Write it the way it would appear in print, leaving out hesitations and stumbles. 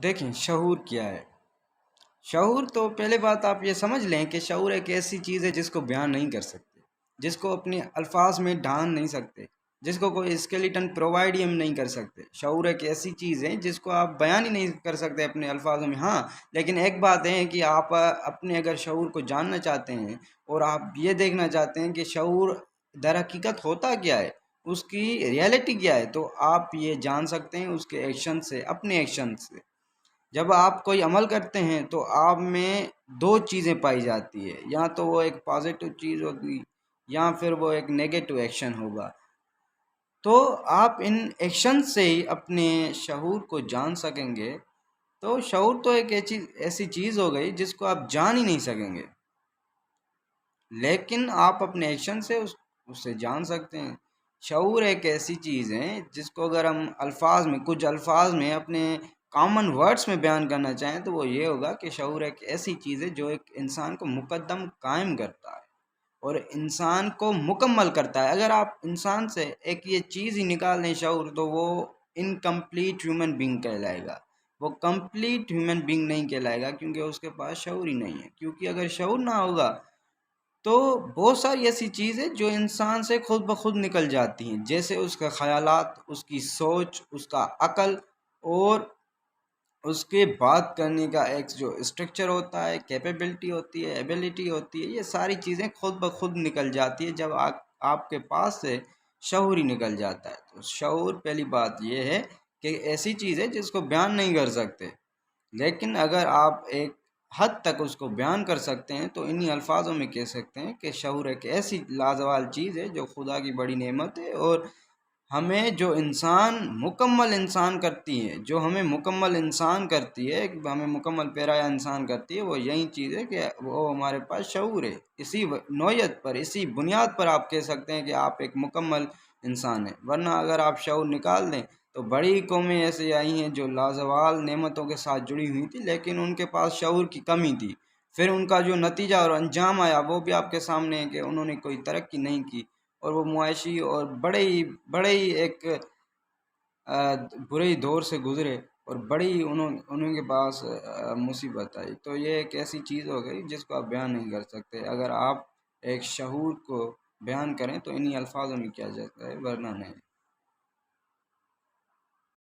دیکھیں شعور کیا ہے؟ شعور تو پہلے بات آپ یہ سمجھ لیں کہ شعور ایک ایسی چیز ہے جس کو بیان نہیں کر سکتے، جس کو اپنے الفاظ میں ڈھان نہیں سکتے، جس کو کوئی اسکیلیٹن پرووائڈ ہی ہم نہیں کر سکتے۔ شعور ایک ایسی چیز ہے جس کو آپ بیان ہی نہیں کر سکتے اپنے الفاظوں میں۔ ہاں، لیکن ایک بات ہے کہ آپ اپنے اگر شعور کو جاننا چاہتے ہیں اور آپ یہ دیکھنا چاہتے ہیں کہ شعور در حقیقت ہوتا کیا ہے، اس کی ریئلٹی کیا ہے، تو آپ یہ جان سکتے ہیں اس کے ایکشن سے، اپنے ایکشن سے۔ جب آپ کوئی عمل کرتے ہیں تو آپ میں دو چیزیں پائی جاتی ہے، یا تو وہ ایک پازیٹو چیز ہوگی یا پھر وہ ایک نیگیٹو ایکشن ہوگا۔ تو آپ ان ایکشن سے ہی اپنے شعور کو جان سکیں گے۔ تو شعور تو ایک ایسی چیز ہو گئی جس کو آپ جان ہی نہیں سکیں گے، لیکن آپ اپنے ایکشن سے اسے جان سکتے ہیں۔ شعور ایک ایسی چیز ہے جس کو اگر ہم الفاظ میں، کچھ الفاظ میں، اپنے کامن ورڈز میں بیان کرنا چاہیں تو وہ یہ ہوگا کہ شعور ایک ایسی چیز ہے جو ایک انسان کو مقدم قائم کرتا ہے اور انسان کو مکمل کرتا ہے۔ اگر آپ انسان سے ایک یہ چیز ہی نکال دیں شعور، تو وہ انکمپلیٹ ہیومن بینگ کہلائے گا، وہ کمپلیٹ ہیومن بینگ نہیں کہلائے گا، کیونکہ اس کے پاس شعور ہی نہیں ہے۔ کیونکہ اگر شعور نہ ہوگا تو بہت ساری ایسی چیزیں جو انسان سے خود بخود نکل جاتی ہیں، جیسے اس کے خیالات، اس کی سوچ، اس کا عقل، اور اس کے بات کرنے کا ایک جو اسٹرکچر ہوتا ہے، کیپیبلٹی ہوتی ہے، ایبیلٹی ہوتی ہے، یہ ساری چیزیں خود بخود نکل جاتی ہے جب آپ کے پاس سے شعور ہی نکل جاتا ہے۔ تو شعور پہلی بات یہ ہے کہ ایسی چیز ہے جس کو بیان نہیں کر سکتے، لیکن اگر آپ ایک حد تک اس کو بیان کر سکتے ہیں تو انہی الفاظوں میں کہہ سکتے ہیں کہ شعور ایک ایسی لازوال چیز ہے جو خدا کی بڑی نعمت ہے، اور ہمیں جو انسان مکمل انسان کرتی ہے، جو ہمیں مکمل انسان کرتی ہے، ہمیں مکمل پیرایا انسان کرتی ہے، وہ یہی چیز ہے کہ وہ ہمارے پاس شعور ہے۔ اسی نوعیت پر، اسی بنیاد پر آپ کہہ سکتے ہیں کہ آپ ایک مکمل انسان ہیں۔ ورنہ اگر آپ شعور نکال دیں تو بڑی قومیں ایسے آئی ہیں جو لازوال نعمتوں کے ساتھ جڑی ہوئی تھی، لیکن ان کے پاس شعور کی کمی تھی۔ پھر ان کا جو نتیجہ اور انجام آیا وہ بھی آپ کے سامنے ہے کہ انہوں نے کوئی ترقی نہیں کی، اور وہ معاشی اور بڑے ہی ایک برے ہی دور سے گزرے، اور بڑی انہوں کے پاس مصیبت آئی۔ تو یہ ایک ایسی چیز ہو گئی جس کو آپ بیان نہیں کر سکتے۔ اگر آپ ایک شعور کو بیان کریں تو انہی الفاظوں میں کیا جاتا ہے، ورنہ نہیں۔